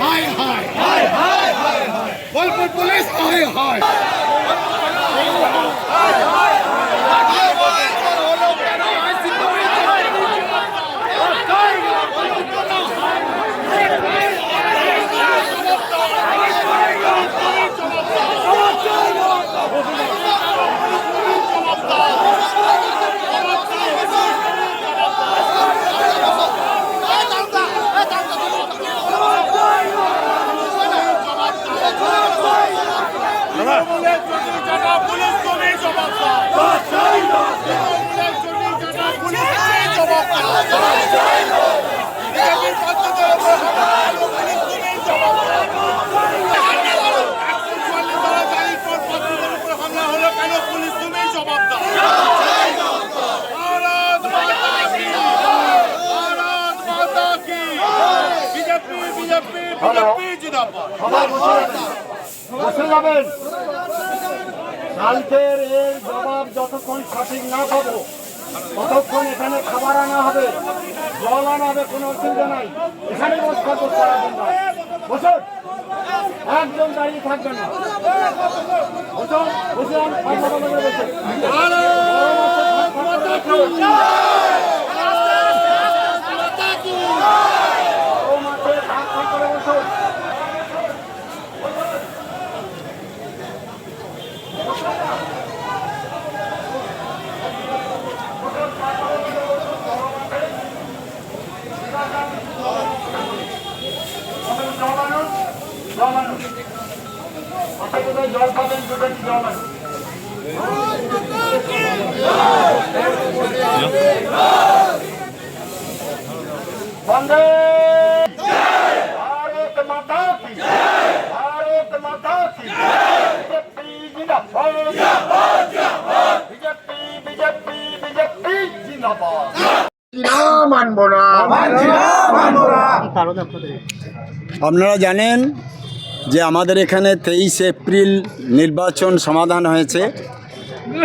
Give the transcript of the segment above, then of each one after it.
হায় হায় হায় হায় হায় হায় Bolpur police হায় হায় বসে যাবেন। কালকের এর জবাব যতক্ষণ সঠিক না পাবো ততক্ষণ এখানে খাবার আনা হবে, জল আনা হবে, কোনো অসুবিধা নাই। এখানে বসে বসুন, একজন দাঁড়িয়ে থাকবেন না। বসুন, বসুন, জল পাবেন, দুটো জল আছে। বন্দে ভারত মাতা কি, ভারত মাতা কি। বিজেপি জিন্দাবাদ, বিজেপি বিজেপি বিজেপি জিন্দাবাদ। মানবো না, আপনারা জানেন যে আমাদের এখানে 23 এপ্রিল নির্বাচন সমাধান হয়েছে।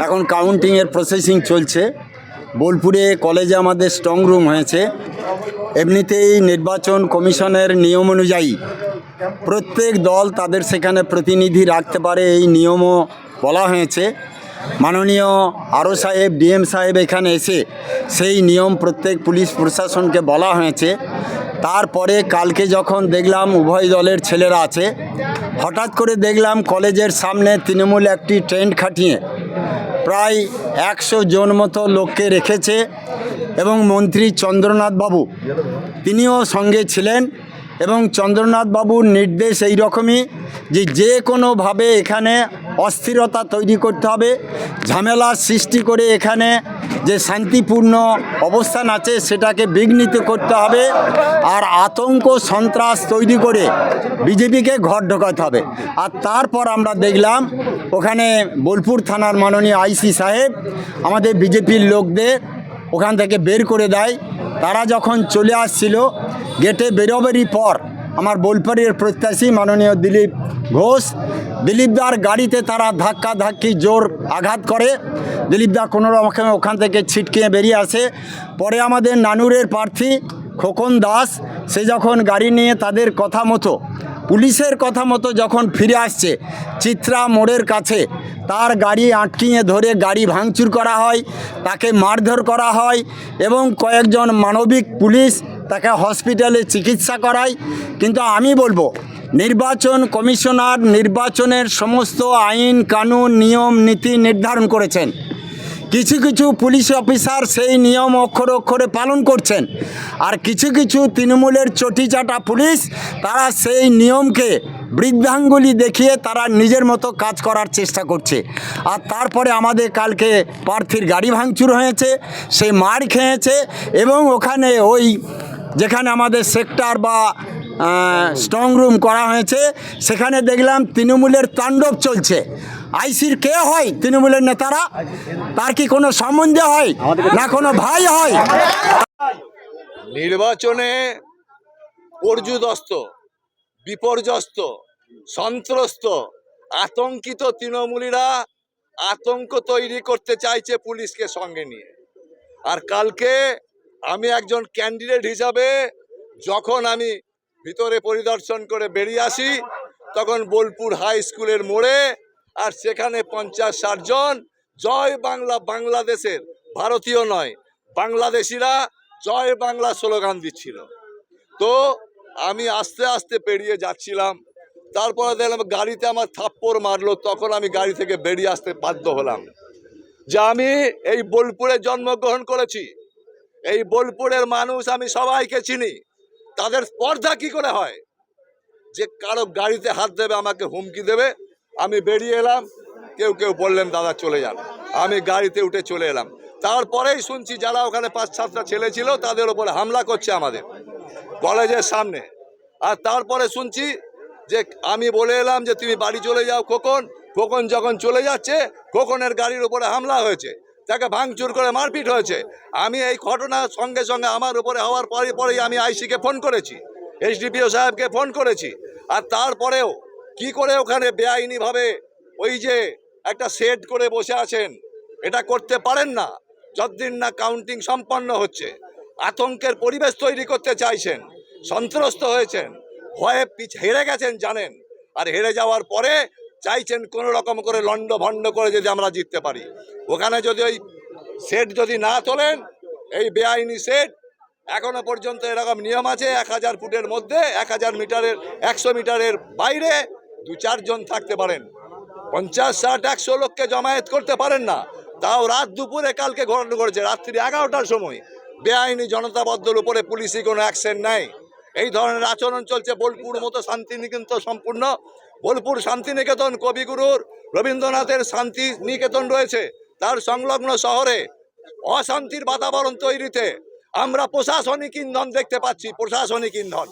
এখন কাউন্টিংয়ের প্রসেসিং চলছে। বোলপুরে কলেজে আমাদের স্ট্রং রুম হয়েছে। এমনিতেই নির্বাচন কমিশনের নিয়ম অনুযায়ী প্রত্যেক দল তাদের সেখানে প্রতিনিধি রাখতে পারে, এই নিয়মও বলা হয়েছে। মাননীয় আরও সাহেব, ডিএম সাহেব এখানে এসে সেই নিয়ম প্রত্যেক পুলিশ প্রশাসনকে বলা হয়েছে। তারপরে কালকে যখন দেখলাম উভয় দলের ছেলেরা আছে, হঠাৎ করে দেখলাম কলেজের সামনে তৃণমূল একটি টেন্ট খাটিয়ে প্রায় 100 জন মতো লোককে রেখেছে এবং মন্ত্রী চন্দ্রনাথ বাবু তিনিও সঙ্গে ছিলেন। এবং চন্দ্রনাথ বাবুর নির্দেশ এই রকমই যে কোনোভাবে এখানে অস্থিরতা তৈরি করতে হবে, ঝামেলা সৃষ্টি করে এখানে যে শান্তিপূর্ণ অবস্থান আছে সেটাকে বিঘ্নিত করতে হবে, আর আতঙ্ক সন্ত্রাস তৈরি করে বিজেপিকে ঘর ঢোকাতে হবে। আর তারপর আমরা দেখলাম ওখানে বোলপুর থানার মাননীয় আইসি সাহেব আমাদের বিজেপির লোকদের ওখান থেকে বের করে দেয়। তারা যখন চলে আসছিল গেটে বেরোবেরই পর আমার বোলপুরের প্রত্যাশী মাননীয় দিলীপ ঘোষ, দিলীপদার গাড়িতে তারা ধাক্কাধাক্কি জোর আঘাত করে। দিলীপদা কোনো রকমে ওখান থেকে ছিটকে বেরিয়ে আসে। পরে আমাদের নানুরের প্রার্থী খোকন দাস সে যখন গাড়ি নিয়ে তাদের কথা মতো, পুলিশের কথা মতো যখন ফিরে আসছে চিত্রা মোড়ের কাছে, তার গাড়ি আটকিয়ে ধরে গাড়ি ভাঙচুর করা হয়, তাকে মারধর করা হয় এবং কয়েকজন মানবিক পুলিশ তাকে হসপিটালে চিকিৎসা করায়। কিন্তু আমি বলবো নির্বাচন কমিশনার নির্বাচনের সমস্ত আইন কানুন নিয়ম নীতি নির্ধারণ করেছেন। কিছু কিছু পুলিশ অফিসার সেই নিয়ম অক্ষরে অক্ষরে পালন করছেন, আর কিছু কিছু তৃণমূলের চটিচাটা পুলিশ তারা সেই নিয়মকে বৃদ্ধাঙ্গুলি দেখিয়ে তারা নিজের মতো কাজ করার চেষ্টা করছে। আর তারপরে আমাদের কালকে প্রার্থীর গাড়ি ভাঙচুর হয়েছে, সে মার খেয়েছে এবং ওখানে ওই যেখানে আমাদের সেক্টর বা স্ট্রং রুম করা হয়েছে সেখানে দেখলাম তৃণমূলের তাণ্ডব চলছে। আইসির কে হয়? তৃণমূলের নেতারা। তার কি কোনো সম্বন্ধে হয় না কোনো ভাই হয়? নির্বাচনে পর্যুদস্ত, বিপর্যস্ত, সন্ত্রস্ত, আতঙ্কিত তৃণমূলীরা আতঙ্ক তৈরি করতে চাইছে পুলিশকে সঙ্গে নিয়ে। আর কালকে আমি একজন ক্যান্ডিডেট হিসাবে যখন আমি ভিতরে পরিদর্শন করে বেরিয়ে আসি, তখন বোলপুর হাই স্কুলের মোড়ে, আর সেখানে 50-60 জন জয় বাংলা, বাংলাদেশের, ভারতীয় নয়, বাংলাদেশিরা জয় বাংলা স্লোগান দিচ্ছিল। তো আমি আস্তে আস্তে পেরিয়ে যাচ্ছিলাম, তারপরে দেখলাম গাড়িতে আমার থাপ্পড় মারলো, তখন আমি গাড়ি থেকে বেরিয়ে আসতে বাধ্য হলাম। যে আমি এই বোলপুরে জন্মগ্রহণ করেছি, এই বোলপুরের মানুষ আমি সবাইকে চিনি, তাদের স্পর্ধা কি করে হয় যে কারো গাড়িতে হাত দেবে, আমাকে হুমকি দেবে। আমি বেরিয়ে এলাম, কেউ কেউ বললেন দাদা চলে যান, আমি গাড়িতে উঠে চলে এলাম। তারপরেই শুনছি যারা ওখানে 5-7টা ছেলে ছিল তাদের উপরে হামলা করছে আমাদের কলেজের সামনে। আর তারপরে শুনছি যে আমি বলে এলাম যে তুমি বাড়ি চলে যাও খোকন। খোকন যখন চলে যাচ্ছে, খোকনের গাড়ির উপরে হামলা হয়েছে, তাকে ভাঙচুর করে মারপিট হয়েছে। আমি এই ঘটনা সঙ্গে সঙ্গে আমার উপরে হওয়ার পরেই আমি আইসিকে ফোন করেছি, এসডিপিও সাহেবকে ফোন করেছি। আর তারপরেও কি করে ওখানে বেআইনিভাবে ওই যে একটা সেট করে বসে আছেন, এটা করতে পারেন না যতদিন না কাউন্টিং সম্পন্ন হচ্ছে। আতঙ্কের পরিবেশ তৈরি করতে চাইছেন, সন্ত্রস্ত হয়েছেন, ভয়ে হেরে গেছেন জানেন, আর হেরে যাওয়ার পরে চাইছেন কোনো রকম করে লন্ড ভন্ড করে যদি আমরা জিততে পারি। ওখানে যদি ওই সেট যদি না তোলেন, এই বেআইনি সেট, এখনো পর্যন্ত এরকম নিয়ম আছে 1000 ফুটের মধ্যে 1000 মিটারের 100 মিটারের বাইরে 2-4 জন থাকতে পারেন, 50-60-100 লোককে জমায়েত করতে পারেন না। তাও রাত দুপুরে কালকে ঘটনা করেছে, রাত্রি 11টার সময় বেআইনি জনতাবদ্ধর উপরে পুলিশই কোনো অ্যাকশন নেয়। এই ধরনের আচরণ চলছে বোলপুর মতো শান্তিনিকেতন সম্পূর্ণ। বোলপুর শান্তিনিকেতন কবিগুরুর রবীন্দ্রনাথের শান্তি নিকেতন রয়েছে, তার সংলগ্ন শহরে অশান্তির বাতাবরণ তৈরিতে আমরা প্রশাসনিক ইন্ধন দেখতে পাচ্ছি, প্রশাসনিক ইন্ধন।